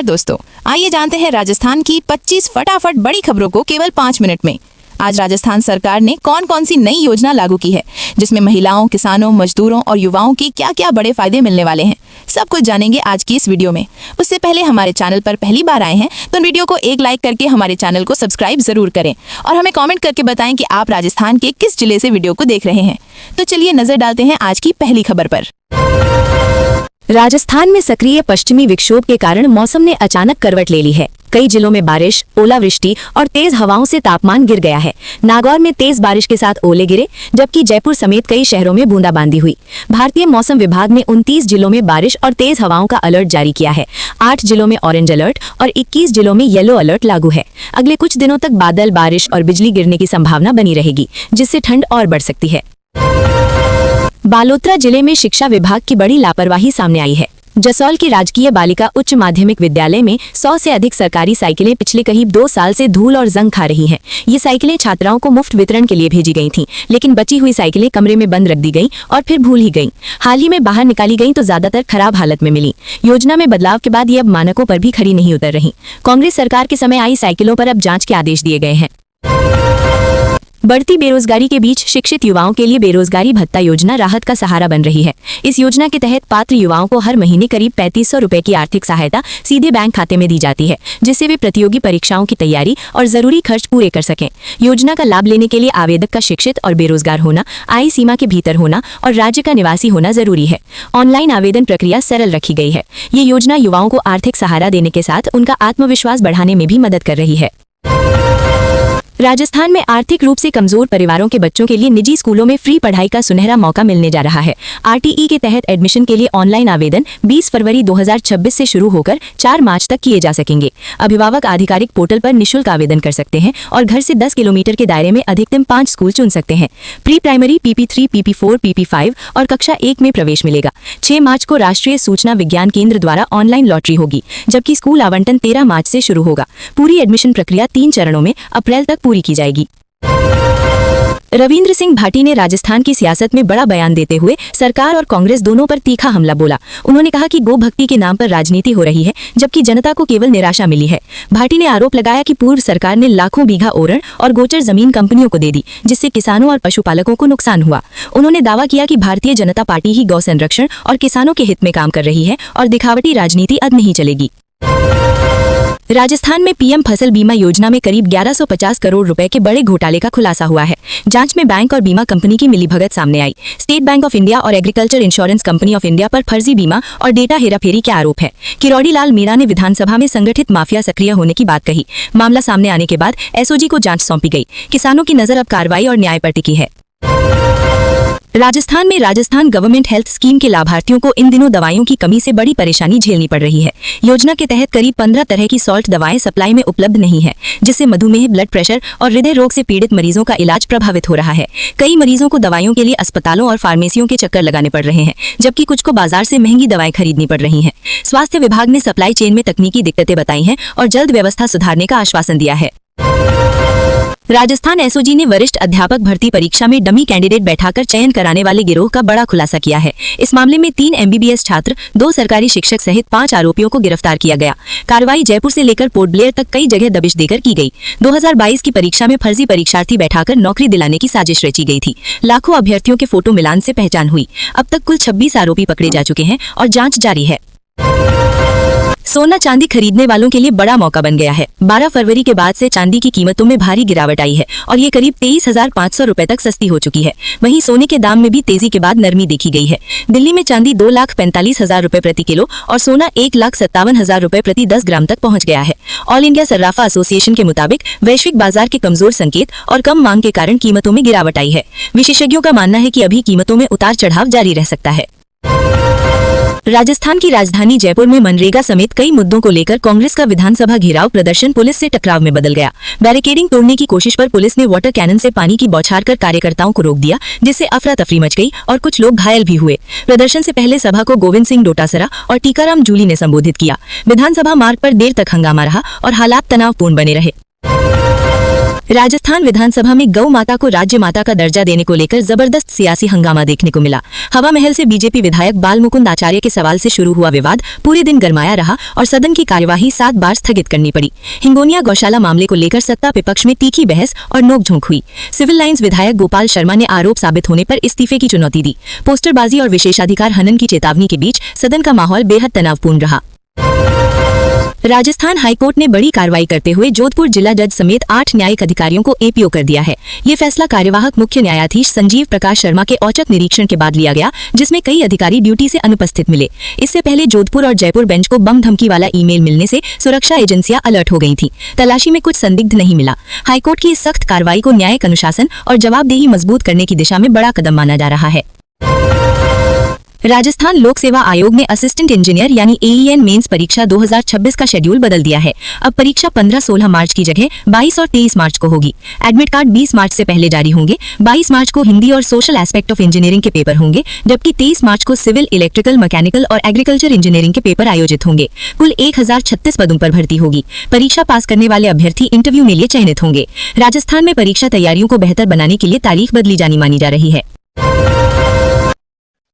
दोस्तों, आइए जानते हैं राजस्थान की 25 फटाफट बड़ी खबरों को केवल 5 मिनट में। आज राजस्थान सरकार ने कौन कौन सी नई योजना लागू की है, जिसमें महिलाओं, किसानों, मजदूरों और युवाओं की क्या क्या बड़े फायदे मिलने वाले हैं, सब कुछ जानेंगे आज की इस वीडियो में। उससे पहले हमारे चैनल पर पहली बार आए हैं तो वीडियो को एक लाइक करके हमारे चैनल को सब्सक्राइब जरूर करें और हमें कॉमेंट करके बताएं कि आप राजस्थान के किस जिले से वीडियो को देख रहे हैं। तो चलिए नजर डालते हैं आज की पहली खबर पर। राजस्थान में सक्रिय पश्चिमी विक्षोभ के कारण मौसम ने अचानक करवट ले ली है। कई जिलों में बारिश, ओलावृष्टि और तेज हवाओं से तापमान गिर गया है। नागौर में तेज बारिश के साथ ओले गिरे, जबकि जयपुर समेत कई शहरों में बूंदाबांदी हुई। भारतीय मौसम विभाग ने 29 जिलों में बारिश और तेज हवाओं का अलर्ट जारी किया है। 8 जिलों में ऑरेंज अलर्ट और 21 जिलों में येलो अलर्ट लागू है। अगले कुछ दिनों तक बादल, बारिश और बिजली गिरने की संभावना बनी रहेगी, जिससे ठंड और बढ़ सकती है। बालोतरा जिले में शिक्षा विभाग की बड़ी लापरवाही सामने आई है। जसौल के राजकीय बालिका उच्च माध्यमिक विद्यालय में 100 से अधिक सरकारी साइकिलें पिछले करीब 2 साल से धूल और जंग खा रही हैं। ये साइकिलें छात्राओं को मुफ्त वितरण के लिए भेजी गई थीं, लेकिन बची हुई साइकिलें कमरे में बंद रख दी गईं और फिर भूल ही गईं। हाल ही में बाहर निकाली गईं तो ज्यादातर खराब हालत में मिली। योजना में बदलाव के बाद ये अब मानकों पर भी खरी नहीं उतर रही। कांग्रेस सरकार के समय आई साइकिलों पर अब जांच के आदेश दिए गए हैं। बढ़ती बेरोजगारी के बीच शिक्षित युवाओं के लिए बेरोजगारी भत्ता योजना राहत का सहारा बन रही है। इस योजना के तहत पात्र युवाओं को हर महीने करीब 3500 रुपए की आर्थिक सहायता सीधे बैंक खाते में दी जाती है, जिससे वे प्रतियोगी परीक्षाओं की तैयारी और जरूरी खर्च पूरे कर सकें। योजना का लाभ लेने के लिए आवेदक का शिक्षित और बेरोजगार होना, आय सीमा के भीतर होना और राज्य का निवासी होना जरूरी है। ऑनलाइन आवेदन प्रक्रिया सरल रखी गई है। ये योजना युवाओं को आर्थिक सहारा देने के साथ उनका आत्मविश्वास बढ़ाने में भी मदद कर रही है। राजस्थान में आर्थिक रूप से कमजोर परिवारों के बच्चों के लिए निजी स्कूलों में फ्री पढ़ाई का सुनहरा मौका मिलने जा रहा है। आरटीई के तहत एडमिशन के लिए ऑनलाइन आवेदन 20 फरवरी 2026 से शुरू होकर 4 मार्च तक किए जा सकेंगे। अभिभावक आधिकारिक पोर्टल पर निःशुल्क आवेदन कर सकते हैं और घर से 10 किलोमीटर के दायरे में अधिकतम 5 स्कूल चुन सकते हैं। Pre primary PP3, PP4, PP5 और कक्षा 1 में प्रवेश मिलेगा। 6 मार्च को राष्ट्रीय सूचना विज्ञान केंद्र द्वारा ऑनलाइन लॉटरी होगी, जबकि स्कूल आवंटन 13 मार्च से शुरू होगा। पूरी एडमिशन प्रक्रिया 3 चरणों में अप्रैल तक पूरी की जाएगी। रविंद्र सिंह भाटी ने राजस्थान की सियासत में बड़ा बयान देते हुए सरकार और कांग्रेस दोनों पर तीखा हमला बोला। उन्होंने कहा कि गो भक्ति के नाम पर राजनीति हो रही है, जबकि जनता को केवल निराशा मिली है। भाटी ने आरोप लगाया कि पूर्व सरकार ने लाखों बीघा ओरण और गोचर जमीन कंपनियों को दे दी, जिससे किसानों और पशुपालकों को नुकसान हुआ। उन्होंने दावा किया कि भारतीय जनता पार्टी ही गौ संरक्षण और किसानों के हित में काम कर रही है और दिखावटी राजनीति अब नहीं चलेगी। राजस्थान में पीएम फसल बीमा योजना में करीब 1150 करोड़ रुपए के बड़े घोटाले का खुलासा हुआ है। जांच में बैंक और बीमा कंपनी की मिलीभगत सामने आई। स्टेट बैंक ऑफ इंडिया और agriculture insurance company of India पर फर्जी बीमा और डेटा हेराफेरी के आरोप है। किरोड़ी लाल मीणा ने विधानसभा में संगठित माफिया सक्रिय होने की बात कही। मामला सामने आने के बाद एसओजी को जांच सौंपी गई। किसानों की नजर अब कार्रवाई और न्याय पर टिकी है। राजस्थान में राजस्थान गवर्नमेंट हेल्थ स्कीम के लाभार्थियों को इन दिनों दवाइयों की कमी से बड़ी परेशानी झेलनी पड़ रही है। योजना के तहत करीब 15 तरह की सॉल्ट दवाएं सप्लाई में उपलब्ध नहीं है, जिससे मधुमेह, ब्लड प्रेशर और हृदय रोग से पीड़ित मरीजों का इलाज प्रभावित हो रहा है। कई मरीजों को दवाइयों के लिए अस्पतालों और फार्मेसियों के चक्कर लगाने पड़ रहे हैं, जबकि कुछ को बाजार से महंगी दवाएं खरीदनी पड़ रही हैं। स्वास्थ्य विभाग ने सप्लाई चेन में तकनीकी दिक्कतें बताई हैं और जल्द व्यवस्था सुधारने का आश्वासन दिया है। राजस्थान एसओजी ने वरिष्ठ अध्यापक भर्ती परीक्षा में डमी कैंडिडेट बैठाकर चयन कराने वाले गिरोह का बड़ा खुलासा किया है। इस मामले में 3 MBBS छात्र, 2 सरकारी शिक्षक सहित 5 आरोपियों को गिरफ्तार किया गया। कार्रवाई जयपुर से लेकर पोर्ट ब्लेयर तक कई जगह दबिश देकर की गई। 2022 की परीक्षा में फर्जी परीक्षार्थी बैठाकर नौकरी दिलाने की साजिश रची गई थी। लाखों अभ्यर्थियों के फोटो मिलान से पहचान हुई। अब तक कुल 26 आरोपी पकड़े जा चुके हैं और जाँच जारी है। सोना चांदी खरीदने वालों के लिए बड़ा मौका बन गया है। 12 फरवरी के बाद से चांदी की कीमतों में भारी गिरावट आई है और ये करीब 23,500 रुपए तक सस्ती हो चुकी है। वहीं सोने के दाम में भी तेजी के बाद नरमी देखी गई है। दिल्ली में चांदी 2,45,000 रुपए प्रति किलो और सोना 1,57,000 रुपए प्रति 10 ग्राम तक पहुंच गया है। ऑल इंडिया सर्राफा एसोसिएशन के मुताबिक वैश्विक बाजार के कमजोर संकेत और कम मांग के कारण कीमतों में गिरावट आई है। विशेषज्ञों का मानना है कि अभी कीमतों में उतार चढ़ाव जारी रह सकता है। राजस्थान की राजधानी जयपुर में मनरेगा समेत कई मुद्दों को लेकर कांग्रेस का विधानसभा घेराव प्रदर्शन पुलिस से टकराव में बदल गया। बैरिकेडिंग तोड़ने की कोशिश पर पुलिस ने वाटर कैनन से पानी की बौछार कर कार्यकर्ताओं को रोक दिया, जिससे अफरा तफरी मच गई और कुछ लोग घायल भी हुए। प्रदर्शन से पहले सभा को गोविंद सिंह डोटासरा और टीकाराम जूली ने संबोधित किया। विधानसभा मार्ग पर देर तक हंगामा रहा और हालात तनावपूर्ण बने रहे। राजस्थान विधानसभा में गौ माता को राज्य माता का दर्जा देने को लेकर जबरदस्त सियासी हंगामा देखने को मिला। हवा महल से बीजेपी विधायक बाल मुकुंद आचार्य के सवाल से शुरू हुआ विवाद पूरे दिन गरमाया रहा और सदन की कार्यवाही 7 बार स्थगित करनी पड़ी। हिंगोनिया गौशाला मामले को लेकर सत्ता विपक्ष में तीखी बहस और नोकझोंक हुई। सिविल लाइंस विधायक गोपाल शर्मा ने आरोप साबित होने पर इस्तीफे की चुनौती दी। पोस्टरबाजी और विशेषाधिकार हनन की चेतावनी के बीच सदन का माहौल बेहद तनावपूर्ण रहा। राजस्थान हाईकोर्ट ने बड़ी कार्रवाई करते हुए जोधपुर जिला जज समेत 8 न्यायिक अधिकारियों को एपीओ कर दिया है। ये फैसला कार्यवाहक मुख्य न्यायाधीश संजीव प्रकाश शर्मा के औचक निरीक्षण के बाद लिया गया, जिसमें कई अधिकारी ड्यूटी से अनुपस्थित मिले। इससे पहले जोधपुर और जयपुर बेंच को बम धमकी वाला ईमेल मिलने से सुरक्षा एजेंसियां अलर्ट हो गई थी। तलाशी में कुछ संदिग्ध नहीं मिला। हाईकोर्ट की इस सख्त कार्रवाई को न्यायिक अनुशासन और जवाबदेही मजबूत करने की दिशा में बड़ा कदम माना जा रहा है। राजस्थान लोक सेवा आयोग ने असिस्टेंट इंजीनियर यानी एईएन मेंस परीक्षा 2026 का शेड्यूल बदल दिया है। अब परीक्षा 15-16 मार्च की जगह 22 और 23 मार्च को होगी। एडमिट कार्ड 20 मार्च से पहले जारी होंगे। 22 मार्च को हिंदी और सोशल एस्पेक्ट ऑफ इंजीनियरिंग के पेपर होंगे, जबकि 23 मार्च को सिविल, इलेक्ट्रिकल, मैकेनिकल और एग्रीकल्चर इंजीनियरिंग के पेपर आयोजित होंगे। कुल 1036 पदों पर भर्ती होगी। परीक्षा पास करने वाले अभ्यर्थी इंटरव्यू के लिए चयनित होंगे। राजस्थान में परीक्षा तैयारियों को बेहतर बनाने के लिए तारीख बदली जानी मानी जा रही है।